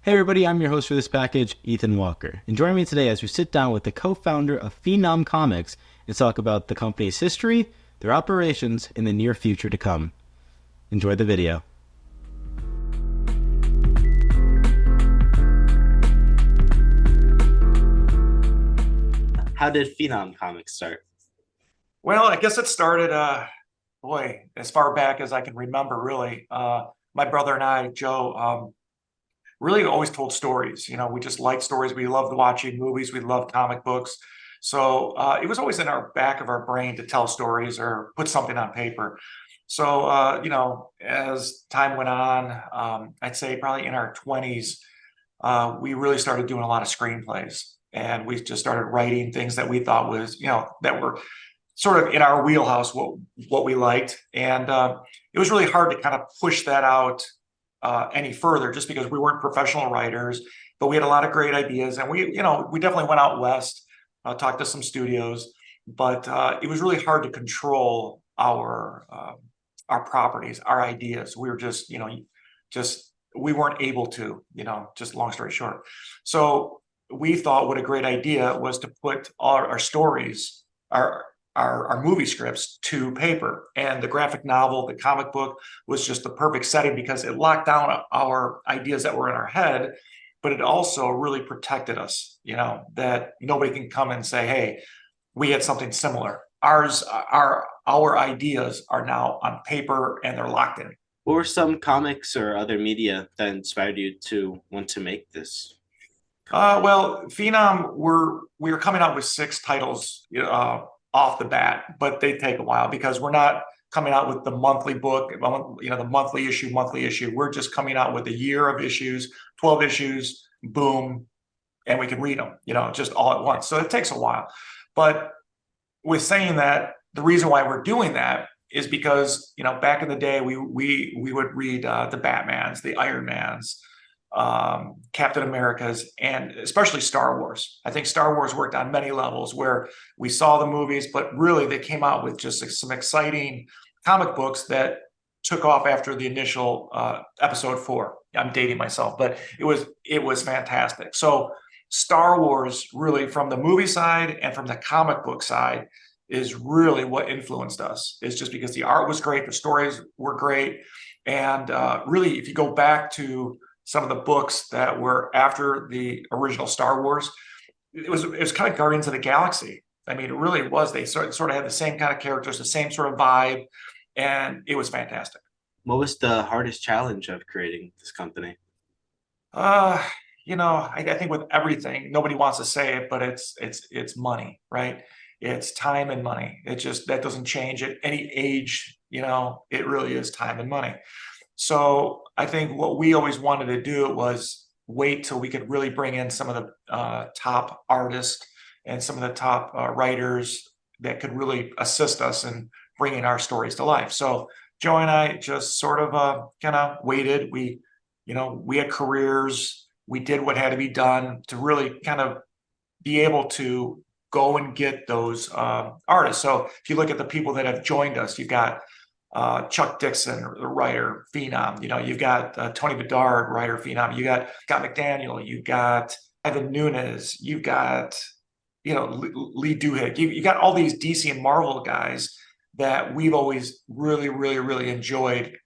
Hey everybody, I'm your host for this package, Ethan Walker. And join me today as we sit down with the co-founder of FÄNOM Comics and talk about the company's history, their operations, and the near future to come. Enjoy the video. How did FÄNOM Comics start? Well, I guess it started, as far back as I can remember, really. My brother and I, Joe, really always told stories. You know, we just liked stories. We loved watching movies. We loved comic books. So it was always in our back of our brain to tell stories or put something on paper. So, you know, as time went on, I'd say probably in our 20s, we really started doing a lot of screenplays. And we just started writing things that we thought was, you know, that were sort of in our wheelhouse, what we liked. And it was really hard to kind of push that out any further, just because we weren't professional writers, but we had a lot of great ideas. And we definitely went out west, talked to some studios, but it was really hard to control our properties, our ideas. We were just, we weren't able to, just long story short. So we thought what a great idea was to put all our stories, our movie scripts to paper. And the graphic novel, the comic book, was just the perfect setting because it locked down our ideas that were in our head, but it also really protected us, that nobody can come and say, hey, we had something similar. Our ideas are now on paper and they're locked in. What were some comics or other media that inspired you to want to make this? Well, FÄNOM, we were coming out with 6 titles off the bat, but they take a while because we're not coming out with the monthly book, the monthly issue. We're just coming out with a year of issues, 12 issues, boom, and we can read them, just all at once. So it takes a while. But with saying that, the reason why we're doing that is because, back in the day, we would read the Batmans, the Iron Mans, Captain America's, and especially Star Wars. I think Star Wars worked on many levels where we saw the movies, but really they came out with just some exciting comic books that took off after the initial episode 4. I'm dating myself, but it was fantastic. So Star Wars, really, from the movie side and from the comic book side, is really what influenced us. It's just because the art was great, the stories were great, and really, if you go back to some of the books that were after the original Star Wars, it was kind of Guardians of the Galaxy. I mean, it really was. They sort of had the same kind of characters, the same sort of vibe, and it was fantastic. What was the hardest challenge of creating this company? I think with everything, nobody wants to say it, but it's money, right? It's time and money. That doesn't change at any age. It really is time and money. So I think what we always wanted to do was wait till we could really bring in some of the top artists and some of the top writers that could really assist us in bringing our stories to life. So Joe and I just sort of kind of waited. We had careers. We did what had to be done to really kind of be able to go and get those artists. So if you look at the people that have joined us, you've got Chuck Dixon, the writer, FÄNOM. You've got Tony Bedard, writer, FÄNOM. You got McDaniels. You got Ivan Nunes. You've got Lee Duhigg. You got all these DC and Marvel guys that we've always really, really, really enjoyed.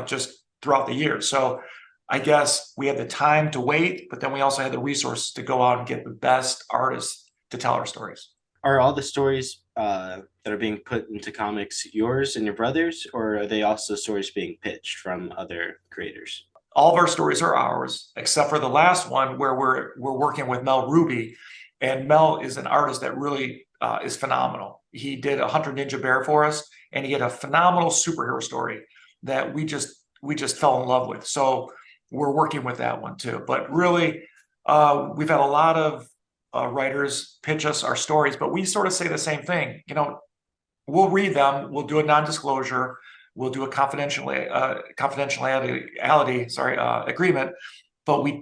Just throughout the years. So I guess we had the time to wait, but then we also had the resources to go out and get the best artists to tell our stories. Are all the stories that are being put into comics yours and your brother's, or are they also stories being pitched from other creators? All of our stories are ours, except for the last one where we're working with Mel Rubi, and Mel is an artist that really is phenomenal. He did a 100 Ninja Bear for us, and he had a phenomenal superhero story that we just fell in love with. So we're working with that one too. But really, we've had a lot of writers pitch us our stories, but we sort of say the same thing. We'll read them, we'll do a non-disclosure, we'll do a confidentiality agreement, but we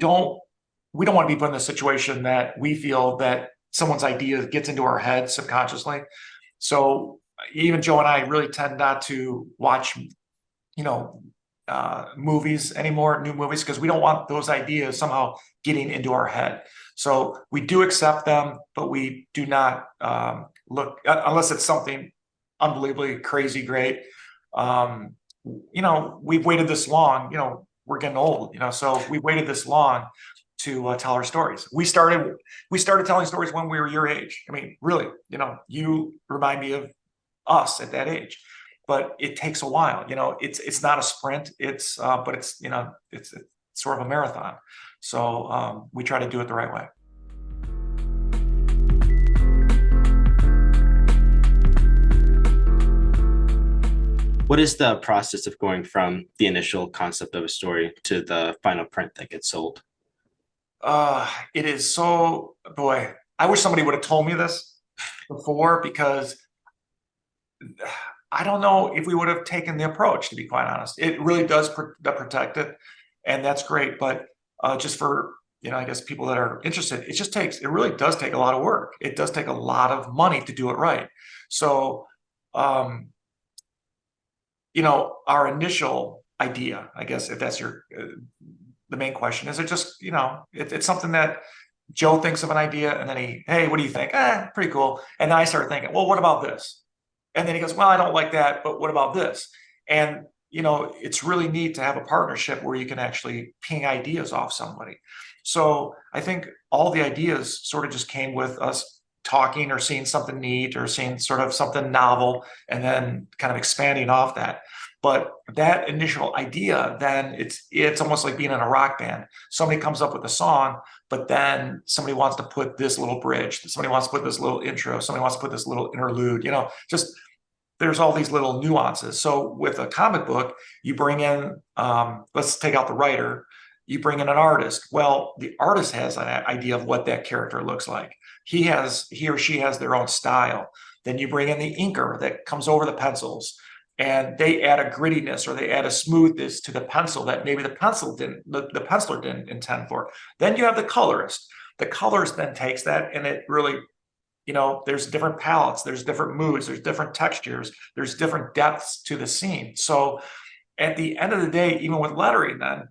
we don't want to be put in the situation that we feel that someone's idea gets into our head subconsciously. So even Joe and I really tend not to watch, movies anymore, new movies, because we don't want those ideas somehow getting into our head. So we do accept them, but we do not look, unless it's something unbelievably crazy great. We've waited this long, we're getting old, so we've waited this long to tell our stories. We started telling stories when we were your age. I mean, really, you remind me of us at that age, but it takes a while. It's not a sprint. But it's sort of a marathon. So we try to do it the right way. What is the process of going from the initial concept of a story to the final print that gets sold? It is so, boy, I wish somebody would have told me this before, because I don't know if we would have taken the approach, to be quite honest. It really does protect it, and that's great. But just for, I guess people that are interested, it really does take a lot of work. It does take a lot of money to do it right. So, our initial idea, I guess, if that's the main question, is it just, it's something that Joe thinks of an idea, and then hey, what do you think? Pretty cool. And then I start thinking, well, what about this? And then he goes, well, I don't like that, but what about this? And, it's really neat to have a partnership where you can actually ping ideas off somebody. So I think all the ideas sort of just came with us talking or seeing something neat or seeing sort of something novel, and then kind of expanding off that. But that initial idea, then it's almost like being in a rock band. Somebody comes up with a song, but then somebody wants to put this little bridge, somebody wants to put this little intro, somebody wants to put this little interlude, just there's all these little nuances. So with a comic book, you bring in, let's take out the writer, you bring in an artist. Well, the artist has an idea of what that character looks like. He or she has their own style. Then you bring in the inker that comes over the pencils, and they add a grittiness or they add a smoothness to the pencil that maybe the penciler didn't intend for. Then you have the colorist. The colorist then takes that, and it really, there's different palettes, there's different moods, there's different textures, there's different depths to the scene. So at the end of the day, even with lettering, then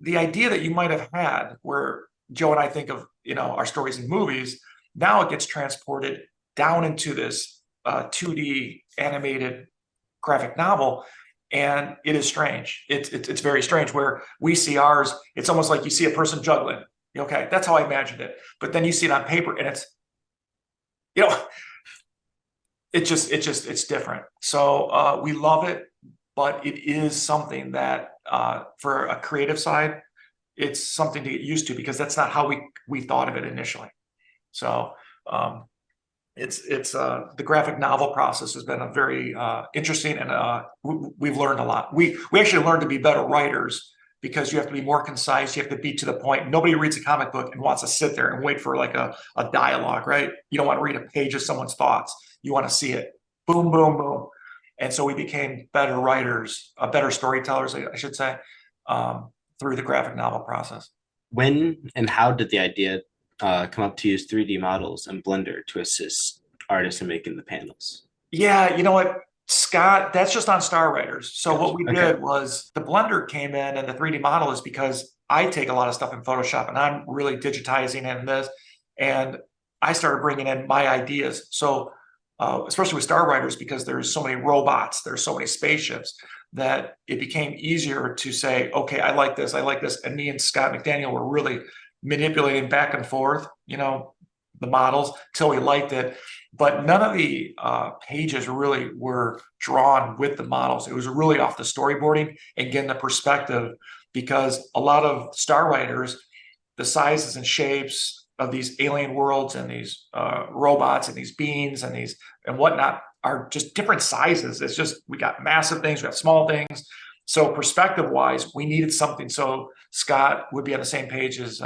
the idea that you might have had, where Joe and I think of, our stories in movies, now it gets transported down into this 2D animated graphic novel, and it is strange. It's very strange, where we see ours, it's almost like you see a person juggling. Okay, that's how I imagined it. But then you see it on paper, and it's it's different. So we love it, but it is something that for a creative side, it's something to get used to, because that's not how we thought of it initially. So it's the graphic novel process has been a very interesting, and we've learned a lot. We actually learned to be better writers, because you have to be more concise. You have to be to the point. Nobody reads a comic book and wants to sit there and wait for like a dialogue, right? You don't want to read a page of someone's thoughts. You want to see it. Boom, boom, boom. And so we became better writers, better storytellers, I should say, through the graphic novel process. When and how did the idea come up to use 3D models and Blender to assist artists in making the panels? Yeah, you know what, Scott, that's just on Star Writers. So what we did was the Blender came in, and the 3D model is because I take a lot of stuff in Photoshop, and I'm really digitizing in this, and I started bringing in my ideas. So especially with Star Writers, because there's so many robots, there's so many spaceships, that it became easier to say, okay, I like this. And me and Scott McDaniel were really manipulating back and forth, the models till we liked it. But none of the pages really were drawn with the models. It was really off the storyboarding and getting the perspective, because a lot of Star Writers, the sizes and shapes of these alien worlds and these robots and these beings and whatnot are just different sizes. It's just, we got massive things, we got small things. So perspective wise, we needed something so Scott would be on the same page as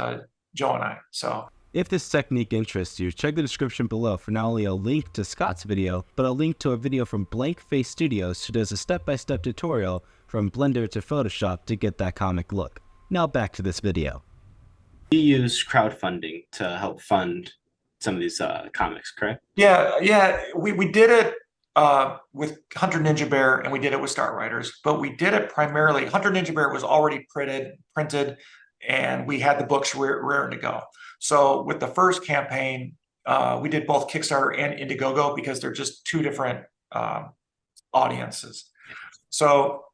Joe and I. So if this technique interests you, check the description below for not only a link to Scott's video, but a link to a video from BlankFaceStudios, who does a step-by-step tutorial from Blender to Photoshop to get that comic look. Now back to this video. You use crowdfunding to help fund some of these comics, correct? Yeah. We did it with Hunter Ninja Bear, and we did it with Star Riders, but we did it primarily. Hunter Ninja Bear was already printed, and we had the books raring to go. So with the first campaign, we did both Kickstarter and Indiegogo because they're just two different audiences. So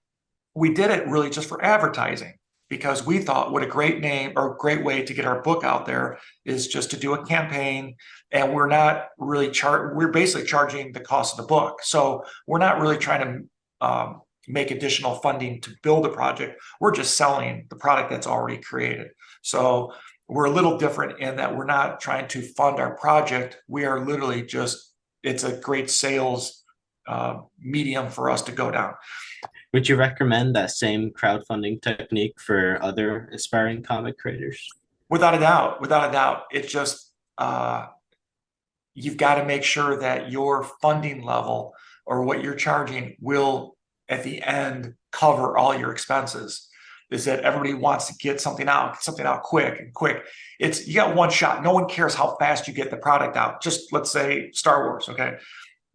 we did it really just for advertising because we thought what a great name or great way to get our book out there is just to do a campaign, and we're not really we're basically charging the cost of the book. So we're not really trying to make additional funding to build a project. We're just selling the product that's already created. So we're a little different in that we're not trying to fund our project. We are literally just, it's a great sales medium for us to go down. Would you recommend that same crowdfunding technique for other aspiring comic creators? Without a doubt. It just, you've got to make sure that your funding level or what you're charging will, at the end, cover all your expenses. Is that everybody wants to get something out quick. It's, you got one shot. No one cares how fast you get the product out. Just let's say Star Wars, okay?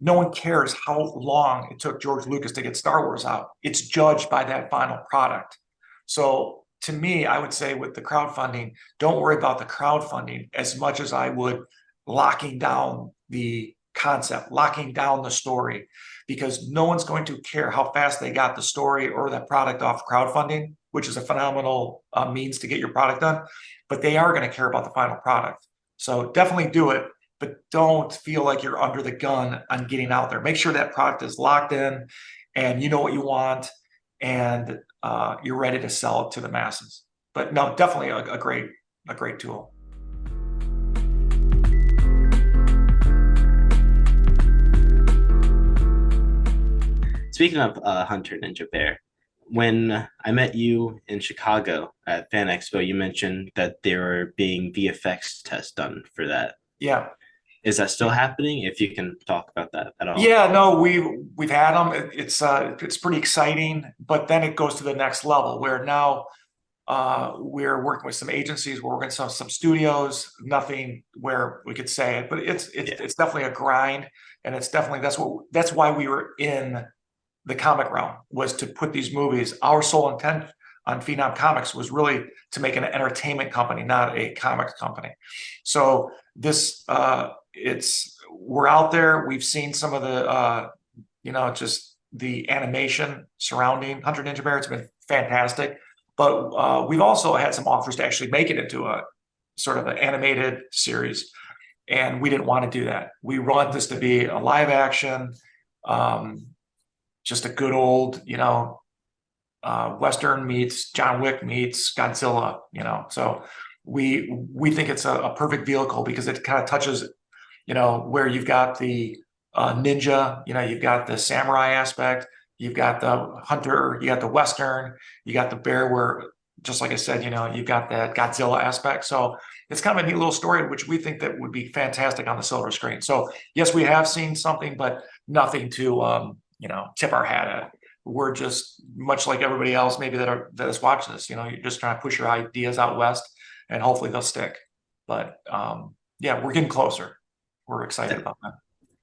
No one cares how long it took George Lucas to get Star Wars out. It's judged by that final product. So to me, I would say with the crowdfunding, don't worry about the crowdfunding as much as I would locking down the concept, locking down the story, because no one's going to care how fast they got the story or that product off crowdfunding, which is a phenomenal means to get your product done, but they are going to care about the final product. So definitely do it, but don't feel like you're under the gun on getting out there. Make sure that product is locked in and you know what you want, and you're ready to sell it to the masses. But no, definitely a great tool. Speaking of Hunter Ninja Bear, when I met you in Chicago at Fan Expo, you mentioned that there were being VFX tests done for that. Yeah. Is that still happening? If you can talk about that at all. Yeah, no, we've had them. It's pretty exciting, but then it goes to the next level where now we're working with some agencies, we're working with some studios, nothing where we could say it, but it's definitely a grind, and it's definitely, that's why we were in the comic realm, was to put these movies. Our sole intent on FÄNOM Comics was really to make an entertainment company, not a comics company. So this we're out there. We've seen some of the just the animation surrounding Hunter Ninja Bear. It's been fantastic. But we've also had some offers to actually make it into a sort of an animated series, and we didn't want to do that. We want this to be a live action, just a good old, Western meets John Wick meets Godzilla, So we think it's a perfect vehicle because it kind of touches, where you've got the ninja, you've got the samurai aspect, you've got the hunter, you got the Western, you got the bear, where, just like I said, you've got that Godzilla aspect. So it's kind of a neat little story, which we think that would be fantastic on the silver screen. So yes, we have seen something, but nothing to, tip our hat at. We're just much like everybody else, maybe that is watching this, you're just trying to push your ideas out west and hopefully they'll stick. But yeah, we're getting closer. We're excited about that.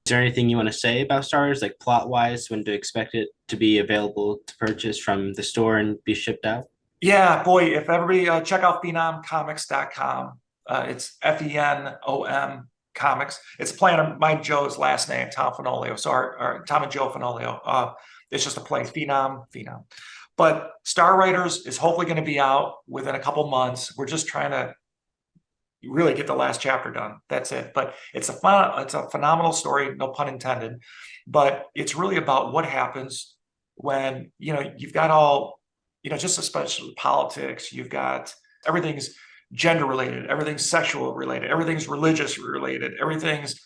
Is there anything you want to say about Star Wars, like plot-wise, when to expect it to be available to purchase from the store and be shipped out? Yeah, boy, if everybody check out phenomcomics.com. It's FENOM Comics. It's playing on my Joe's last name, Tom Fenoglio. So our Tom and Joe Fenoglio. It's just a play, Phenom. But Star Riders is hopefully going to be out within a couple months. We're just trying to really get the last chapter done. That's it. But it's a phenomenal story, no pun intended. But it's really about what happens when, you've got all, just especially politics, you've got everything's gender related, everything's sexual related, everything's religious related, everything's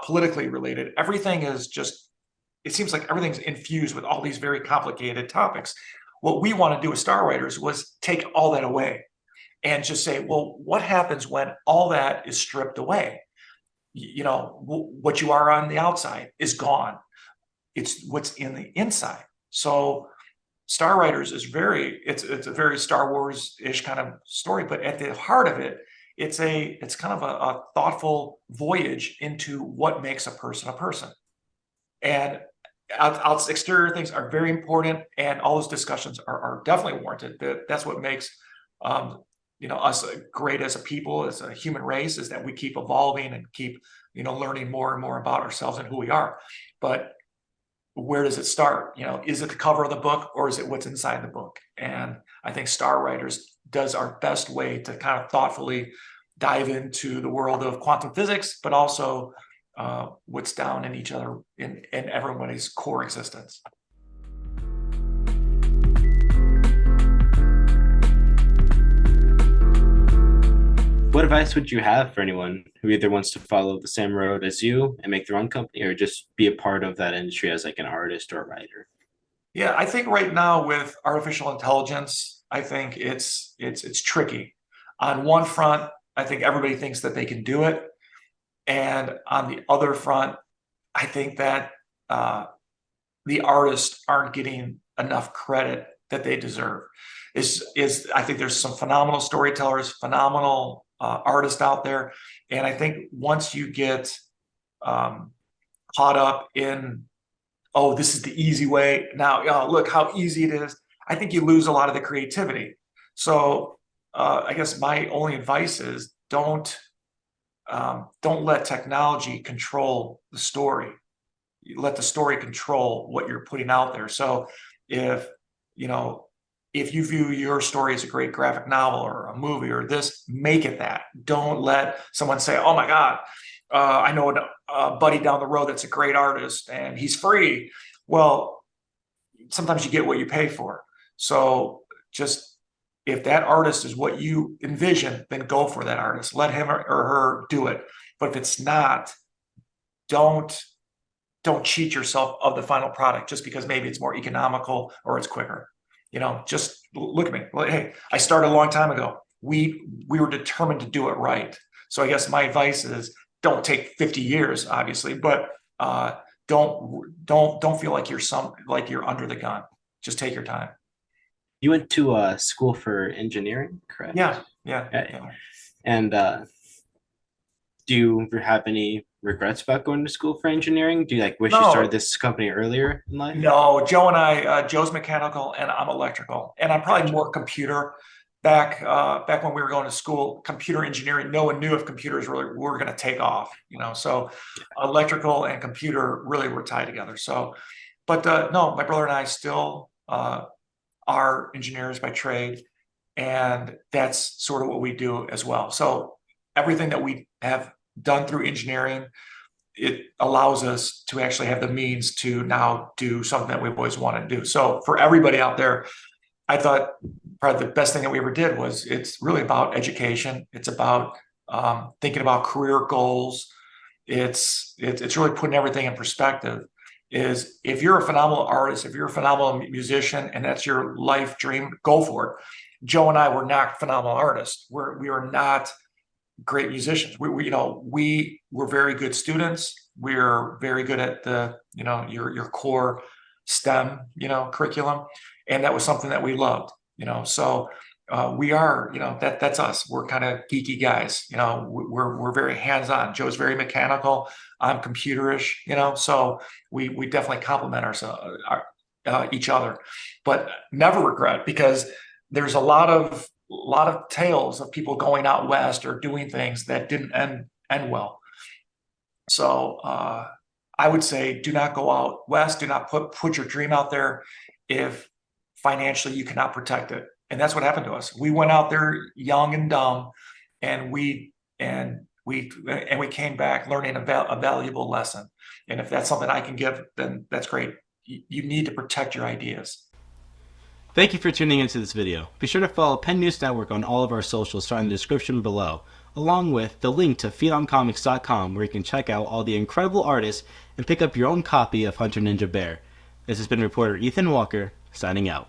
politically related. Everything is just, it seems like everything's infused with all these very complicated topics. What we want to do with Star Riders was take all that away and just say, well, what happens when all that is stripped away? What you are on the outside is gone. It's what's in the inside. So Star Riders is it's a very Star Wars-ish kind of story, but at the heart of it, it's kind of a thoughtful voyage into what makes a person. And exterior things are very important, and all those discussions are definitely warranted. That's what makes us great as a people, as a human race, is that we keep evolving and keep learning more and more about ourselves and who we are. But where does it start? Is it the cover of the book, or is it what's inside the book? And I think Star Riders does our best way to kind of thoughtfully dive into the world of quantum physics, but also what's down in each other, in everybody's core existence. What advice would you have for anyone who either wants to follow the same road as you and make their own company, or just be a part of that industry as like an artist or a writer? Yeah, I think right now with artificial intelligence, I think it's tricky. On one front, I think everybody thinks that they can do it, and on the other front, I think that the artists aren't getting enough credit that they deserve. I think there's some phenomenal storytellers, phenomenal artists out there, and I think once you get caught up in, oh, this is the easy way now, look how easy it is, I think you lose a lot of the creativity. So I guess my only advice is don't let technology control the story. You let the story control what you're putting out there. So if you view your story as a great graphic novel or a movie or this, make it that. Don't let someone say, oh my God, I know a buddy down the road that's a great artist and he's free. Well, sometimes you get what you pay for. So just, if that artist is what you envision, then go for that artist. Let him or her do it. But if it's not, don't cheat yourself of the final product just because maybe it's more economical or it's quicker. Just look at me. Hey, I started a long time ago. We were determined to do it right. So I guess my advice is don't take 50 years, obviously, but don't feel like you're under the gun. Just take your time. You went to school for engineering, correct? Yeah. And do you have any regrets about going to school for engineering? Do you wish you started this company earlier in life? No, Joe's mechanical and I'm electrical, and I'm probably more computer. Back when we were going to school, computer engineering, no one knew if computers were going to take off. So electrical and computer really were tied together. So, but no, my brother and I still are engineers by trade, and that's sort of what we do as well. So everything that we have done through engineering, it allows us to actually have the means to now do something that we've always wanted to do. So for everybody out there, I thought probably the best thing that we ever did was, it's really about education. It's about thinking about career goals. It's really putting everything in perspective. Is if you're a phenomenal artist, if you're a phenomenal musician, and that's your life dream, go for it. Joe and I were not phenomenal artists. We are not great musicians. We were very good students. We're very good at the your core STEM curriculum, and that was something that we loved. So we are that's us. We're kind of geeky guys. We're very hands-on. Joe's very mechanical. I'm computerish. So we definitely complement each other, but never regret, because there's a lot of tales of people going out west or doing things that didn't end well. So I would say, do not go out west. Do not put your dream out there if financially you cannot protect it. And that's what happened to us. We went out there young and dumb, and we came back learning a valuable lesson. And if that's something I can give, then that's great. You need to protect your ideas. Thank you for tuning into this video. Be sure to follow Penn News Network on all of our socials starting in the description below, along with the link to phenomcomics.com, where you can check out all the incredible artists and pick up your own copy of Hunter Ninja Bear. This has been reporter Ethan Walker, signing out.